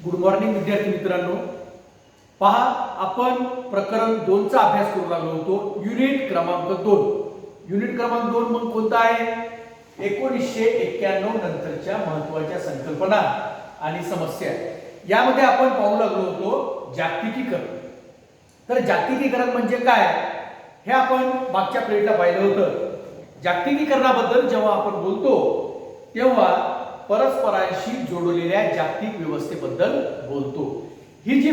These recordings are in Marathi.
गुड मॉर्निंग विद्यार्थी मित्रांनो, पहा आपण प्रकरण 2 चा अभ्यास करू लागलो होतो. युनिट क्रमांक 2. युनिट क्रमांक 2 मग कोणता आहे? 1991 नंतरच्या महत्त्वाच्या संकल्पना आणि समस्या. यामध्ये आपण पाहू लागलो होतो जागतिकीकरण. तर जागतिकीकरण म्हणजे काय हे आपण मागच्या पिरियडला पाहिलं होतं. जागतिकीकरणाबद्दल जेव्हा आपण बोलतो तेव्हा परस्परांशी जोडलेल्या जागतिक व्यवस्थेबद्दल बोलतो. ही जी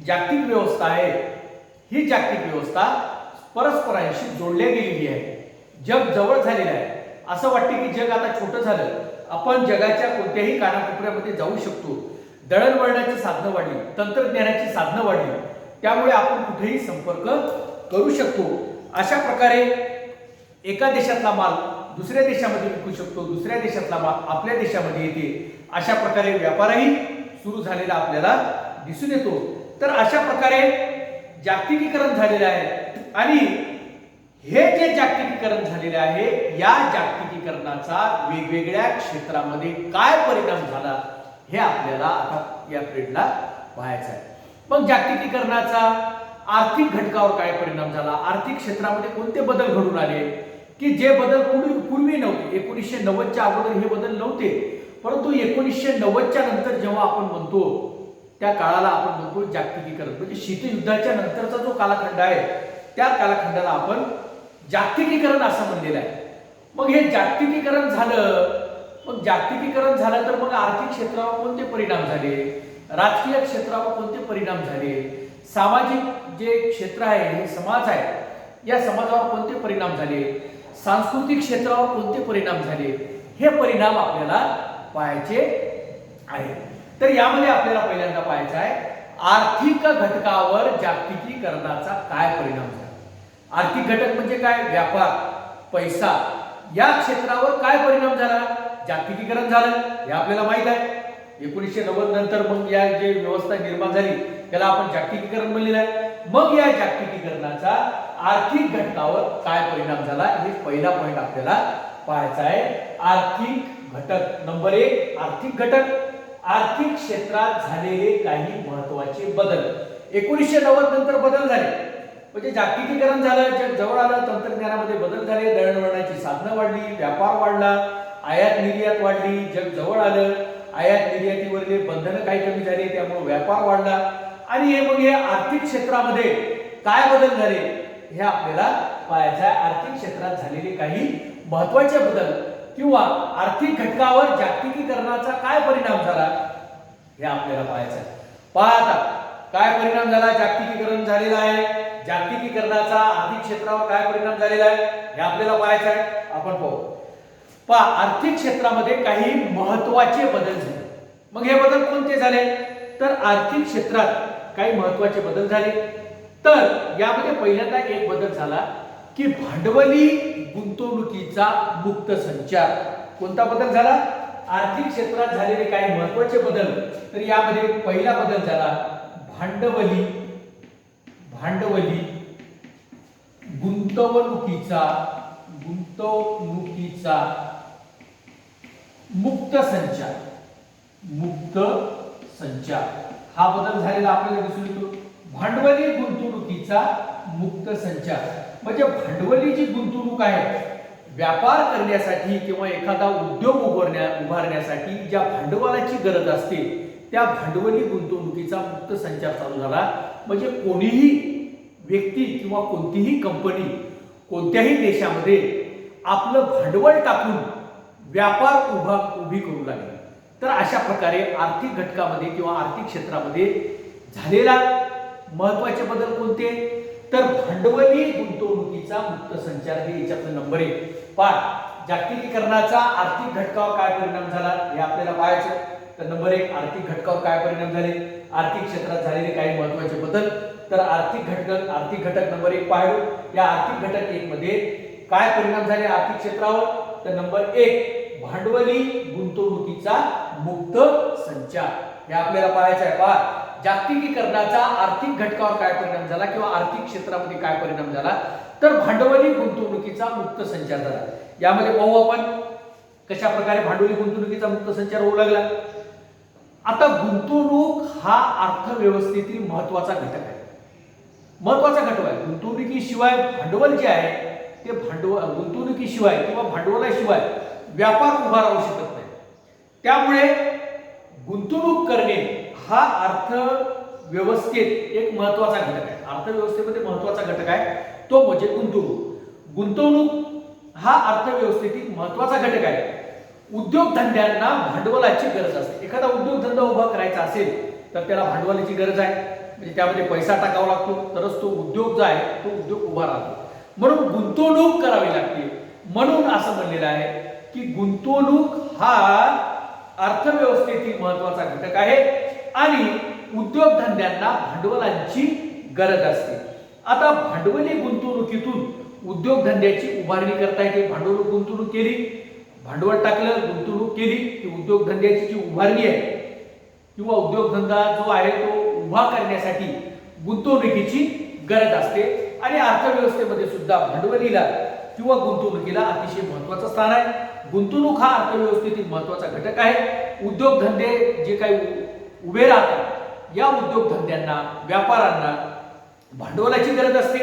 जागतिक व्यवस्था आहे ही जागतिक व्यवस्था परस्परांशी जोडल्या गेलेली आहे. जग जवळ झालेलं आहे. असं वाटते की जग आता छोटं झालं. आपण जगाच्या कोणत्याही कानाकोपऱ्यामध्ये जाऊ शकतो. दळणवळणाची साधनं वाढली, तंत्रज्ञानाची साधनं वाढली, त्यामुळे आपण कुठेही संपर्क करू शकतो. अशा प्रकारे एका देशातला माल दुसऱ्या देशामध्ये विकू शकतो, दुसऱ्या देशातला माल आपल्या देशामध्ये येते. अशा प्रकारे व्यापारही सुरू झालेला आपल्याला दिसून येतो. तर अशा प्रकारे जागतिकीकरण झालेले आहे आणि हे जे जागतिकीकरण झालेले आहे या जागतिकीकरणाचा वेगवेगळ्या क्षेत्रामध्ये काय परिणाम झाला हे आपल्याला आता या पिरियडला पाहायचं आहे. मग जागतिकीकरणाचा आर्थिक घटकावर काय परिणाम झाला, आर्थिक क्षेत्रामध्ये कोणते बदल घडून आले की जे बदल पूर्वी नव्हते. 1990च्या अगोदर हे बदल नव्हते, परंतु 1990च्या नंतर जेव्हा आपण म्हणतो त्या काळाला आपण म्हणतो जागतिकीकरण. म्हणजे शीतयुद्धाच्या नंतरचा जो कालखंड आहे त्या कालखंडाला आपण जागतिकीकरण असं म्हणलेलं आहे. मग हे जागतिकीकरण झालं, मग जागतिकीकरण झालं तर मग आर्थिक क्षेत्रावर कोणते परिणाम झाले, राजकीय क्षेत्रावर कोणते परिणाम झाले, सामाजिक जे क्षेत्र आहे हे समाज आहे या समाजावर कोणते परिणाम झाले, सांस्कृतिक क्षेत्रावर कोणते परिणाम झाले, हे परिणाम आपल्याला पाहायचे आहे. तर यामध्ये आपल्याला पहिल्यांदा पाहायचं आहे आर्थिक घटकावर जागतिकीकरणाचा काय परिणाम झाला. आर्थिक घटक म्हणजे काय? व्यापार, पैसा या क्षेत्रावर काय परिणाम झाला. जागतिकीकरण झालं हे आपल्याला माहित आहे. 1990 नंतर मग या जे व्यवस्था निर्माण झाली त्याला आपण जागतिकीकरण म्हणलेलं आहे. मग या जागतिकीकरणाचा आर्थिक घटकावर काय परिणाम झाला हे पहिला पॉइंट आपल्याला पाहायचा आहे. आर्थिक घटक नंबर 1 आर्थिक घटक. आर्थिक क्षेत्रात झालेले काही महत्त्वाचे बदल. 1990 नंतर बदल झाले म्हणजे जागतिकीकरण झालं, जग जवळ आलं, तंत्रज्ञानामध्ये बदल झाले, दळणवळणाची साधनं वाढली, व्यापार वाढला, आयात निर्यात वाढली, जग जवळ आलं, आयात निर्यातीवरले बंधनं काही कमी झाली, त्यामुळे व्यापार वाढला. आणि मग हे आर्थिक क्षेत्रामध्ये काय बदल झाले हे आपल्याला पाहायचं आहे. आर्थिक क्षेत्रात झालेले काही महत्त्वाचे बदल किंवा आर्थिक घटकावर जागतिकीकरणाचा काय परिणाम झाला हे आपल्याला पाहायचं आहे. पहा आता काय परिणाम झाला. जागतिकीकरण झालेलं आहे. जागतिकीकरणाचा आर्थिक क्षेत्रावर काय परिणाम झालेला आहे हे आपल्याला पाहायचं आहे. आपण पाहू. पहा आर्थिक क्षेत्रामध्ये काही महत्त्वाचे बदल झाले. मग हे बदल कोणते झाले तर आर्थिक क्षेत्रात काही महत्त्वाचे बदल झाले. तर यामध्ये पहिल्यांदा एक बदल झाला की भांडवली गुंतवणुकीचा मुक्त संचार. कोणता बदल झाला? आर्थिक क्षेत्रात झालेले काही महत्त्वाचे बदल. तर यामध्ये पहिला बदल झाला भांडवली गुंतवणुकीचा मुक्त संचार हा बदल झालेला आपल्याला दिसून येतो. भांडवली गुंतवणुकीचा मुक्त संचार म्हणजे भांडवली जी गुंतवणूक आहे व्यापार करण्यासाठी किंवा एखादा उद्योग उभारण्यासाठी ज्या भांडवलाची गरज असते त्या भांडवली गुंतवणुकीचा मुक्त संचार चालू झाला. म्हणजे कोणीही व्यक्ती किंवा कोणतीही कंपनी कोणत्याही देशामध्ये आपलं भांडवल टाकून व्यापार उभी करू लागली. तर अशा प्रकारे आर्थिक घटकामध्ये किंवा आर्थिक क्षेत्रामध्ये झालेला महत्त्वाचे बदल कोणते तर भांडवली गुंतवणुकीचा मुक्त संचार हे याच्यातलं नंबर 1. पहा जागतिकीकरणाचा आर्थिक घटकावर काय परिणाम झाला हे आपल्याला पाहायचं. तर नंबर 1 आर्थिक घटकावर काय परिणाम झाले, आर्थिक क्षेत्रात झालेले काही महत्त्वाचे बदल. तर आर्थिक घटक नंबर 1 पाहिलो. या आर्थिक घटक 1 मध्ये काय परिणाम झाले आर्थिक क्षेत्रावर तर नंबर 1 भांडवली गुंतवणुकीचा मुक्त संचार हे आपल्याला पाहायचं आहे. पहा जागतिकीकरणाचा आर्थिक घटकावर काय परिणाम झाला किंवा आर्थिक क्षेत्रामध्ये काय परिणाम झाला तर भांडवली गुंतवणुकीचा मुक्त संचार झाला. यामध्ये पाहू आपण कशा प्रकारे भांडवली गुंतवणुकीचा मुक्त संचार होऊ लागला. आता गुंतवणूक हा अर्थव्यवस्थेतील महत्वाचा घटक आहे. महत्वाचा घटक आहे. गुंतवणुकीशिवाय भांडवल जे आहे ते गुंतवणुकीशिवाय किंवा भांडवलाशिवाय व्यापार उभा राहू शकत नाही. त्यामुळे गुंतवणूक करणे हा अर्थव्यवस्थेत एक महत्वाचा घटक आहे. अर्थव्यवस्थेमध्ये महत्वाचा घटक आहे तो म्हणजे गुंतवणूक. गुंतवणूक हा अर्थव्यवस्थेतील महत्वाचा घटक आहे. उद्योगधंद्यांना भांडवलाची गरज असते. एखादा उद्योगधंदा उभा करायचा असेल तर त्याला भांडवलाची गरज आहे. म्हणजे त्यामध्ये पैसा टाकावा लागतो तरच तो उद्योग जो आहे तो उद्योग उभा राहतो. म्हणून गुंतवणूक करावी लागते. म्हणून असं म्हणलेलं आहे की गुंतवणूक हा अर्थव्यवस्थेतील महत्वाचा घटक आहे आणि उद्योगधंद्यांना भांडवलाची गरज असते. आता भांडवली गुंतवणुकीतून उद्योगधंद्याची उभारणी करता येते. भांडवल गुंतवणूक केली, भांडवल टाकलं, गुंतवणूक केली की उद्योगधंद्याची जी उभारणी आहे किंवा उद्योगधंदा जो आहे तो उभा करण्यासाठी गुंतवणुकीची गरज असते. आणि अर्थव्यवस्थेमध्ये सुद्धा भांडवलीला किंवा गुंतवणुकीला अतिशय महत्वाचं स्थान आहे. गुंतवणूक हा अर्थव्यवस्थेतील महत्वाचा घटक आहे. उद्योगधंदे जे काही उभे राहतात या उद्योगधंद्यांना, व्यापाऱ्यांना भांडवलाची गरज असते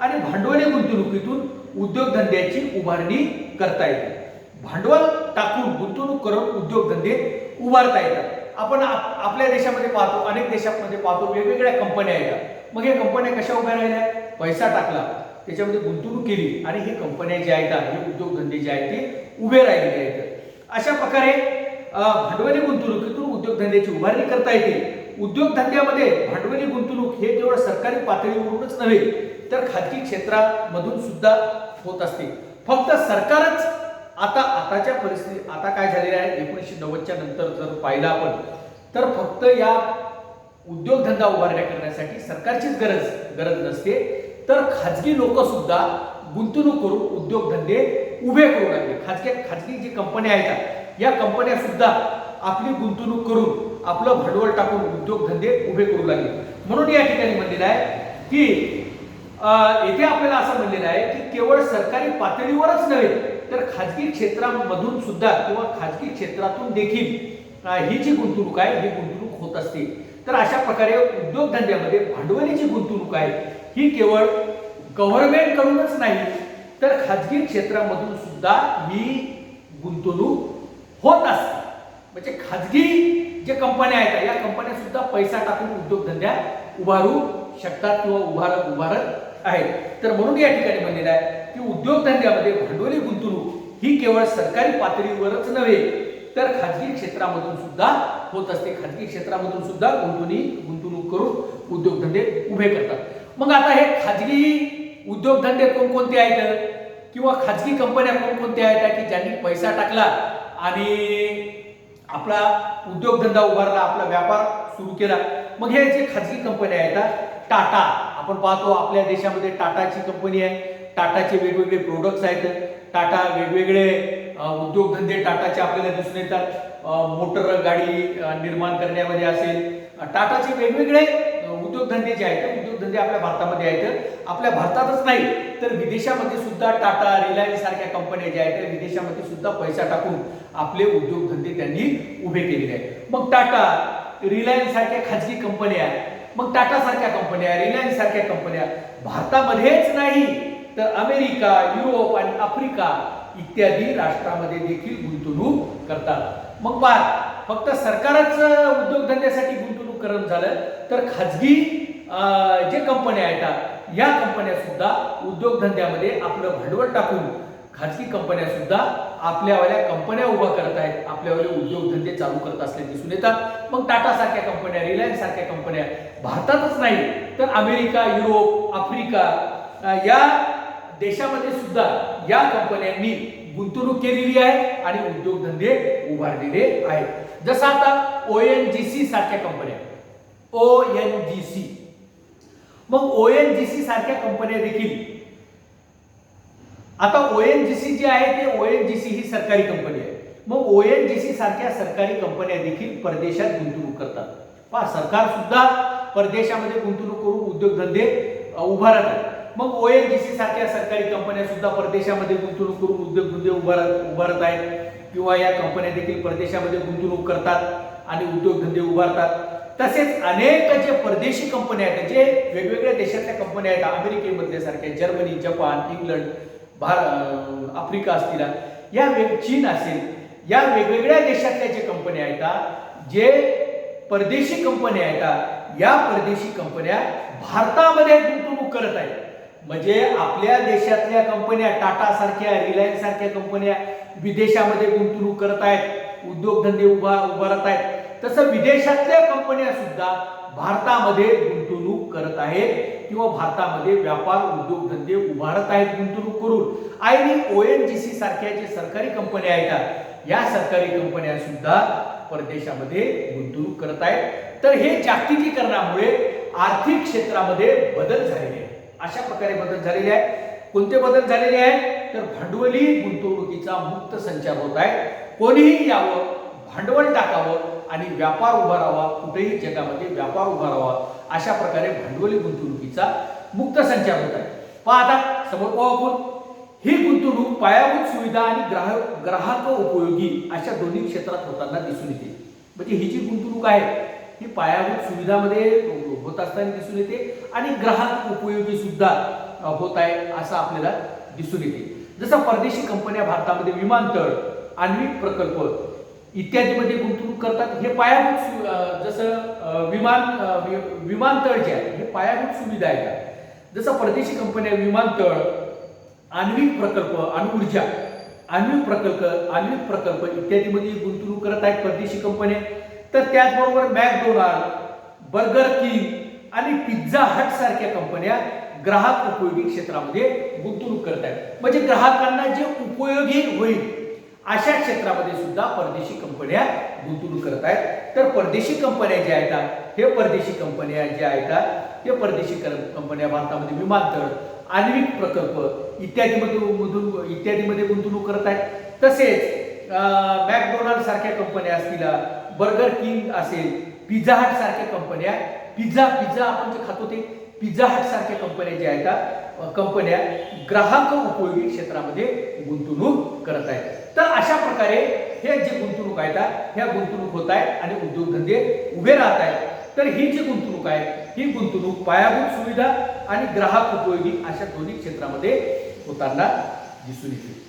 आणि भांडवली गुंतवणुकीतून उद्योगधंद्याची उभारणी करता येते. भांडवल टाकून गुंतवणूक करून उद्योगधंदे उभारता येतात. आपण आपल्या देशामध्ये पाहतो, अनेक देशांमध्ये पाहतो वेगवेगळ्या कंपन्या येतात. मग या कंपन्या कशा उभ्या राहिल्या? पैसा टाकला, त्याच्यामध्ये गुंतवणूक केली आणि हे कंपन्या जे आहेत, हे उद्योगधंदे जे आहेत ते उभे राहिलेले आहेत. अशा प्रकारे भांडवली गुंतवणुकीतून उद्योगधंद्याची उभारणी करता येते. उद्योगधंद्यामध्ये भांडवली गुंतवणूक हे केवळ सरकारी पातळीवरूनच नव्हे तर खाजगी क्षेत्रामधून सुद्धा होत असते. फक्त सरकारच आताच्या परिस्थितीत आता काय झालेलं आहे, 1990च्या नंतर जर पाहिलं आपण तर फक्त या उद्योगधंदा उभारण्या करण्यासाठी सरकारचीच गरज नसते तर खाजगी लोक सुद्धा गुंतवणूक करून उद्योगधंदे उभे करू लागले. खाजगी जी कंपन्या आहेत या कंपन्या सुद्धा आपली गुंतवणूक करून आपलं भांडवल टाकून उद्योगधंदे उभे करू लागले. म्हणून या ठिकाणी म्हणलेलं आहे की येथे आपल्याला असं म्हणलेलं आहे की केवळ सरकारी पातळीवरच नव्हे तर खाजगी क्षेत्रामधून सुद्धा किंवा खाजगी क्षेत्रातून देखील ही जी गुंतवणूक आहे ही गुंतवणूक होत असते. तर अशा प्रकारे उद्योगधंद्यामध्ये भांडवली जी गुंतवणूक आहे ही केवळ गव्हर्नमेंट कडूनच नाही तर खाजगी क्षेत्रामधून सुद्धा ही गुंतवणूक होत असते. म्हणजे खाजगी जे कंपन्या आहेत या कंपन्या सुद्धा पैसा टाकून उद्योगधंद्या उभारू शकतात किंवा उभारत आहेत. तर म्हणून या ठिकाणी म्हणलेलं आहे की उद्योगधंद्यामध्ये भांडवली गुंतवणूक ही केवळ सरकारी पातळीवरच नव्हे तर खाजगी क्षेत्रामधून सुद्धा होत असते. खाजगी क्षेत्रामधून सुद्धा गुंतवणूक करून उद्योगधंदे उभे करतात. मग आता हे खाजगी उद्योगधंदे कोणकोणते आहेत किंवा खाजगी कंपन्या कोणकोणत्या आहेत की ज्यांनी पैसा टाकला आणि आपला उद्योगधंदा उभारला, आपला व्यापार सुरू केला. मग हे जे खाजगी कंपन्या आहेत, टाटा आपण पाहतो आपल्या देशामध्ये टाटाची कंपनी आहे. टाटाचे वेगवेगळे प्रोडक्ट्स आहेत. टाटा वेगवेगळे उद्योगधंदे टाटाचे आपल्याला दिसून येतात. मोटर गाडी निर्माण करण्यामध्ये असेल टाटाचे वेगवेगळे उद्योगधंदे जे आहेत उद्योगधंदे आपल्या भारतामध्ये आहेत. आपल्या भारतातच नाही तर विदेशामध्ये सुद्धा टाटा, रिलायन्स सारख्या कंपन्या ज्या आहेत विदेशामध्ये सुद्धा पैसा टाकून आपले उद्योगधंदे त्यांनी उभे केलेले आहेत. मग टाटा, रिलायन्स सारख्या खाजगी कंपन्या, मग टाटा सारख्या कंपन्या, रिलायन्स सारख्या कंपन्या भारतामध्येच नाही तर अमेरिका, युरोप आणि आफ्रिका इत्यादी राष्ट्रांमध्ये देखील गुंतवणूक करतात. मग पहा फक्त सरकारच उद्योगधंद्यासाठी गुंतवणूक करत झालं तर खाजगी जे कंपन्या आहेत या कंपन्या सुद्धा उद्योगधंद्यामध्ये आपलं भांडवल टाकून खाजगी कंपन्या सुद्धा आपल्यावाल्या कंपन्या उभा करत आहेत, आपल्यावाले उद्योगधंदे चालू करत असल्याचे दिसून येतात. मग टाटा सारख्या कंपन्या, रिलायन्स सारख्या कंपन्या भारतातच नाही तर अमेरिका, युरोप, आफ्रिका या देशामध्ये सुद्धा या कंपन्यांनी गुंतवणूक केलेली आहे आणि उद्योगधंदे उभारलेले आहेत. जसं आता ONGC सारख्या कंपन्या, ONGC, मग ONGC सारख्या कंपन्या देखील आता ONGC जे आहे ते ONGC ही सरकारी कंपनी आहे. मग ONGC सारख्या सरकारी कंपन्या देखील परदेशात गुंतवणूक करतात. पहा सरकार सुद्धा परदेशामध्ये गुंतवणूक करून उद्योगधंदे उभारतात. मग ONGC सारख्या सरकारी कंपन्या सुद्धा परदेशामध्ये गुंतवणूक करून उद्योगधंदे उभारत आहेत. किंवा या कंपन्या देखील परदेशामध्ये गुंतवणूक करतात आणि उद्योगधंदे उभारतात. तसेच अनेक जे परदेशी कंपन्या आहेत, जे वेगवेगळ्या देशातल्या कंपन्या आहेत, अमेरिकेमधल्या सारख्या, जर्मनी, जपान, इंग्लंड, आफ्रिका असतील, या चीन असेल, या वेगवेगळ्या देशातल्या जे कंपन्या आहेत, जे परदेशी कंपन्या आहेत, या परदेशी कंपन्या भारतामध्ये गुंतवणूक करत आहेत. म्हणजे आपल्या देशातल्या कंपन्या, टाटा सारख्या, रिलायन्स सारख्या कंपन्या विदेशामध्ये गुंतवणूक करत आहेत, उद्योगधंदे उभारत आहेत. तसं विदेशातल्या कंपन्या सुद्धा भारतामध्ये गुंतवणूक करत आहेत किंवा भारतामध्ये व्यापार उद्योगधंदे उभारत आहेत गुंतवणूक करून. आणि ONGC सारख्या जे सरकारी कंपन्या आहेत, या सरकारी कंपन्या सुद्धा परदेशामध्ये गुंतवणूक करत आहेत. तर हे जागतिकीकरणामुळे आर्थिक क्षेत्रामध्ये बदल झालेले आहेत. अशा प्रकारे बदल झालेले आहेत. कोणते बदल झालेले आहेत? तर भांडवली गुंतवणुकीचा मुक्त संचार होत आहे. कोणीही यावं, भांडवल टाकावं आणि व्यापार उभारावा, कुठेही जगामध्ये व्यापार उभारावा, अशा प्रकारे भांडवली गुंतवणुकीचा मुक्त संचार होत आहे. पहा आता समोर पाहू आपण, ही गुंतवणूक पायाभूत सुविधा आणि ग्राहक उपयोगी अशा दोन्ही क्षेत्रात होताना दिसून येते. म्हणजे ही जी गुंतवणूक आहे ही पायाभूत सुविधामध्ये होत असताना दिसून येते आणि ग्राहक उपयोगी सुद्धा होत आहे असं आपल्याला दिसून येते. जसं परदेशी कंपन्या भारतामध्ये विमानतळ, आण्विक प्रकल्प इत्यादीमध्ये गुंतवणूक करतात. हे पायाभूत, जसं विमानतळ जे आहे हे पायाभूत सुविधा आहे. जसं परदेशी कंपन्या विमानतळ, आण्विक प्रकल्प, अणुऊर्जा, आण्विक प्रकल्प इत्यादीमध्ये गुंतवणूक करत आहेत परदेशी कंपन्या. तर त्याचबरोबर मॅकडोनाल्ड, बर्गर किंग आणि पिझ्झा हट सारख्या कंपन्या ग्राहक उपयोगी क्षेत्रामध्ये गुंतवणूक करत आहेत. म्हणजे ग्राहकांना जे उपयोगी होईल अशा क्षेत्रामध्ये सुद्धा परदेशी कंपन्या गुंतवणूक करत आहेत. तर परदेशी कंपन्या ज्या आहेत, हे परदेशी कंपन्या ज्या आहेत, हे परदेशी कंपन्या भारतामध्ये विमानतळ, आण्विक प्रकल्प इत्यादीमध्ये गुंतवणूक करत आहेत. तसेच मॅकडोनाल्ड सारख्या कंपन्या असतील, बर्गर किंग असेल, पिझ्झा हट सारख्या कंपन्या, पिझ्झा आपण जे खातो ते पिझ्झा हट सारख्या कंपन्या ज्या आहेत, कंपन्या ग्राहक उपयोगी क्षेत्रामध्ये गुंतवणूक करत आहेत. तर अशा प्रकारे हे जे गुंतवणूक आहेत ह्या गुंतवणूक होत आहेत आणि उद्योगधंदे उभे राहत आहेत. तर ही जी गुंतवणूक आहे ही गुंतवणूक पायाभूत सुविधा आणि ग्राहक उपयोगी अशा दोन्ही क्षेत्रामध्ये होताना दिसून येते.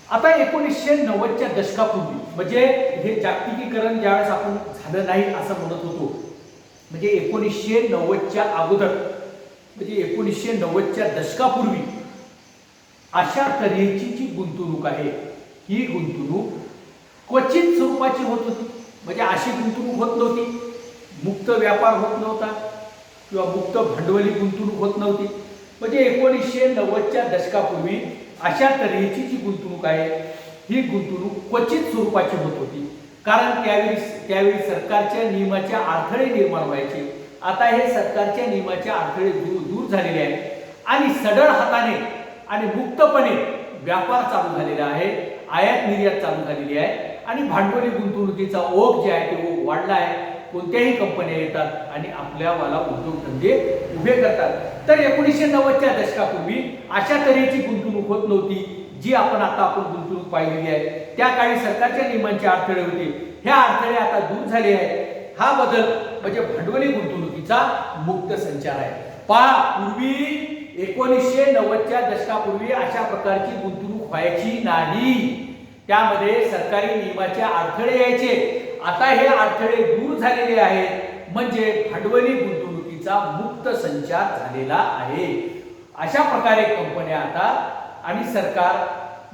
आता 1990च्या दशकापूर्वी, म्हणजे हे जागतिकीकरण ज्यावेळेस आपण झालं नाही असं म्हणत होतो, म्हणजे 1990च्या अगोदर, म्हणजे 1990च्या दशकापूर्वी अशा तऱ्हेची जी गुंतवणूक आहे ही गुंतवणूक क्वचित स्वरूपाची होत होती. म्हणजे अशी गुंतवणूक होत नव्हती, मुक्त व्यापार होत नव्हता किंवा मुक्त भांडवली गुंतवणूक होत नव्हती. म्हणजे 1990च्या दशकापूर्वी अशा तऱ्हेची जी गुंतवणूक आहे ही गुंतवणूक क्वचित स्वरूपाची होत होती. कारण त्यावेळी सरकारच्या नियमाच्या अडथळे निर्माण व्हायचे. आता हे सरकारच्या नियमाचे अडथळे दूर झालेले आहेत आणि सढळ हाताने आणि मुक्तपणे व्यापार चालू झालेला आहे, आयात निर्यात चालू झालेली आहे आणि भांडवली गुंतवणुकीचा ओघ जे आहे ते ओघ वाढला आहे. कोणत्याही कंपन्या येतात आणि आपल्यावाला उद्योगधंदे उभे करतात. तर 1990च्या दशकापूर्वी अशा तऱ्हेची गुंतवणूक होत नव्हती जी आपण गुंतवणूक पाहिलेली आहे. त्या काळी सरकारच्या नियमांचे अडथळे होते, हे अडथळे आता दूर झाले आहेत. हा बदल म्हणजे भांडवली गुंतवणुकीचा मुक्त संचार आहे. पहा, पूर्वी 1990च्या दशकापूर्वी अशा प्रकारची गुंतवणूक व्हायची नाही. त्यामध्ये सरकारी नियमाचे अडथळे यायचे. आता हे अडथळे दूर झालेले आहेत, म्हणजे भांडवली गुंतवणुकीचा मुक्त संचार झालेला आहे. अशा प्रकारे कंपन्या आता आणि सरकार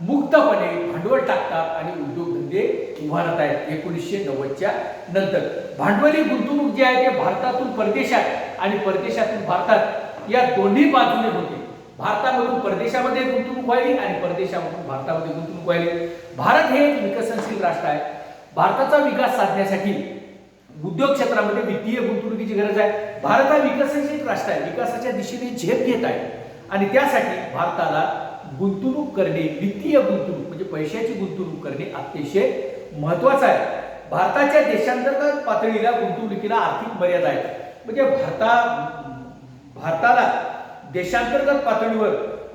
मुक्तपणे भांडवल टाकतात आणि उद्योगधंदे उभारत आहेत. 1990च्या नंतर भांडवली गुंतवणूक जी आहे ते भारतातून परदेशात आणि परदेशातून भारतात या दोन्ही बाजूने होते. भारतामधून परदेशामध्ये गुंतवणूक व्हायली आणि परदेशामधून भारतामध्ये गुंतवणूक व्हायली. भारत हे एक विकसनशील राष्ट्र आहे. भारताचा विकास साधण्यासाठी उद्योग क्षेत्रामध्ये वित्तीय गुंतवणुकीची गरज आहे. भारत हा विकसनशील राष्ट्र आहे, विकासाच्या दिशेने झेप घेत आहे आणि त्यासाठी भारताला गुंतवणूक करणे, वित्तीय गुंतवणूक म्हणजे पैशाची गुंतवणूक करणे अतिशय महत्त्वाचं आहे. भारताच्या देशांतर्गत पातळीला गुंतवणुकीला आर्थिक मर्यादा आहे. म्हणजे भारताला देशांतर्गत पातळीवर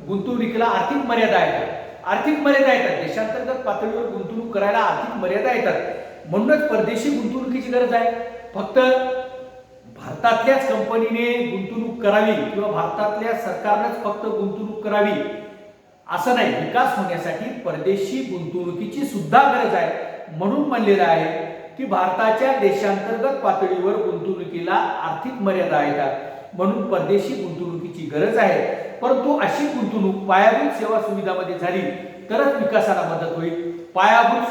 गुंतवणुकीला आर्थिक मर्यादा आहे. आर्थिक मर्यादा येतात, देशांतर्गत पातळीवर गुंतवणूक करायला आर्थिक मर्यादा येतात, म्हणूनच परदेशी गुंतवणुकीची गरज आहे. फक्त भारतातल्याच कंपनीने गुंतवणूक करावी किंवा भारतातल्या सरकारनेच फक्त गुंतवणूक करावी असं नाही. विकास होण्यासाठी परदेशी गुंतवणुकीची सुद्धा गरज आहे. म्हणून म्हणलेलं आहे की भारताच्या देशांतर्गत पातळीवर गुंतवणुकीला आर्थिक मर्यादा आहेत, म्हणून परदेशी गुंतवणुकीची गरज आहे. परंतु अशी गुंतवणूक पायाभूत सेवा सुविधामध्ये झाली तरच विकासाला मदत होईल. पायाभूत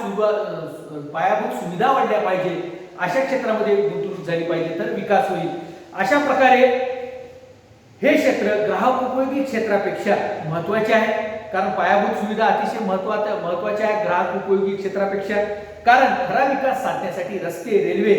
सुविधा वाढल्या पाहिजे, अशा क्षेत्रामध्ये गुंतवणूक झाली पाहिजे तर विकास होईल. अशा प्रकारे हे क्षेत्र ग्राहक उपयोगी क्षेत्रापेक्षा महत्वाचे आहे, कारण पायाभूत सुविधा अतिशय महत्वाच्या आहे ग्राहक उपयोगी क्षेत्रापेक्षा. कारण खरा विकास साधण्यासाठी रस्ते, रेल्वे,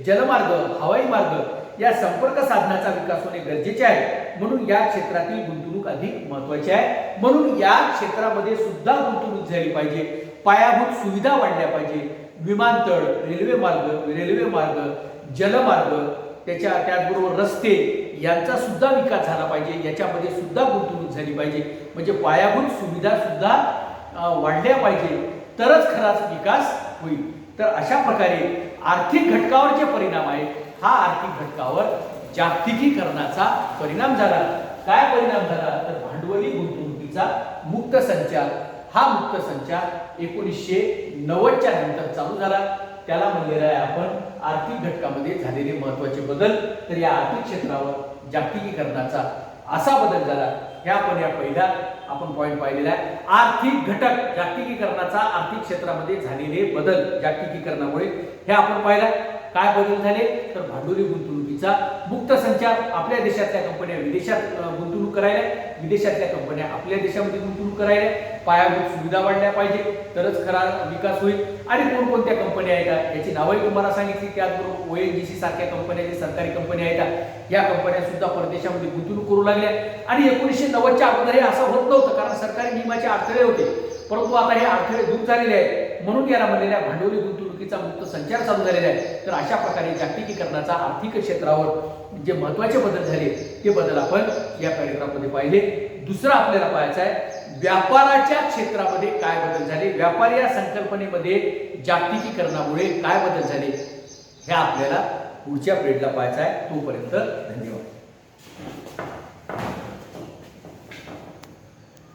जलमार्ग, हवाई मार्ग या संपर्क साधनाचा विकास होणे गरजेचे आहे. म्हणून या क्षेत्रातील गुंतवणूक अधिक महत्वाची आहे. म्हणून या क्षेत्रामध्ये सुद्धा गुंतवणूक झाली पाहिजे. पायाभूत सुविधा वाढल्या पाहिजे. विमानतळ, रेल्वे मार्ग, जलमार्ग, त्याचबरोबर रस्ते यांचा सुद्धा विकास झाला पाहिजे. याच्यामध्ये सुद्धा गुंतवणूक झाली पाहिजे. म्हणजे पायाभूत सुविधा सुद्धा वाढल्या पाहिजे तरच खराच विकास होईल. तर अशा प्रकारे आर्थिक घटकावर जे परिणाम आहे, हा आर्थिक घटकावर जागतिकीकरणाचा परिणाम झाला. काय परिणाम झाला तर भांडवली गुंतवणुकीचा मुक्त संचार. हा मुक्त संचार 1990च्या नंतर चालू झाला. त्याला म्हणलेलं आहे आपण आर्थिक घटकामध्ये झालेले महत्वाचे बदल. तर या आर्थिक क्षेत्रावर जागतिकीकरणाचा असा बदल झाला. ह्या पहिला आपण पॉइंट पाहिलेला आहे. आर्थिक घटक जागतिकीकरणाचा आर्थिक क्षेत्रामध्ये झालेले बदल जागतिकीकरणामुळे हे आपण पाहिला. काय बदल झाले तर भांडवली गुंतवणुकीचा मुक्त संचार. आपल्या देशातल्या कंपन्या विदेशात गुंतवणूक करायला, विदेशातल्या कंपन्या आपल्या देशामध्ये गुंतवणूक करायला. पायाभूत सुविधा वाढल्या पाहिजे तरच खरा विकास होईल. आणि कोणकोणत्या कंपन्या आहेत याची नावही तुम्हाला सांगितली. त्याचबरोबर ONGC सारख्या कंपन्या, जे सरकारी कंपन्या आहेत, या कंपन्या सुद्धा परदेशामध्ये गुंतवणूक करू लागल्या. आणि 1990च्या अगोदर हे असं होत नव्हतं, कारण सरकारी नियमाचे अडथळे होते. परंतु आता हे अडथळे दूर झालेले आहेत, म्हणून याला म्हणलेल्या भांडवली गुंतवणुकीचा मुक्त संचार चालू झालेला आहे. तर अशा प्रकारे जागतिकीकरणाचा आर्थिक क्षेत्रावर जे महत्वाचे बदल झाले ते बदल आपण या कार्यक्रमामध्ये पाहिले. दुसरा आपल्याला पाहायचा आहे व्यापाराच्या क्षेत्रामध्ये काय बदल झाले, व्यापार या संकल्पनेमध्ये जागतिकीकरणामुळे काय बदल झाले, हे आपल्याला पुढच्या पिरियडला पाहायचं आहे. तोपर्यंत धन्यवाद.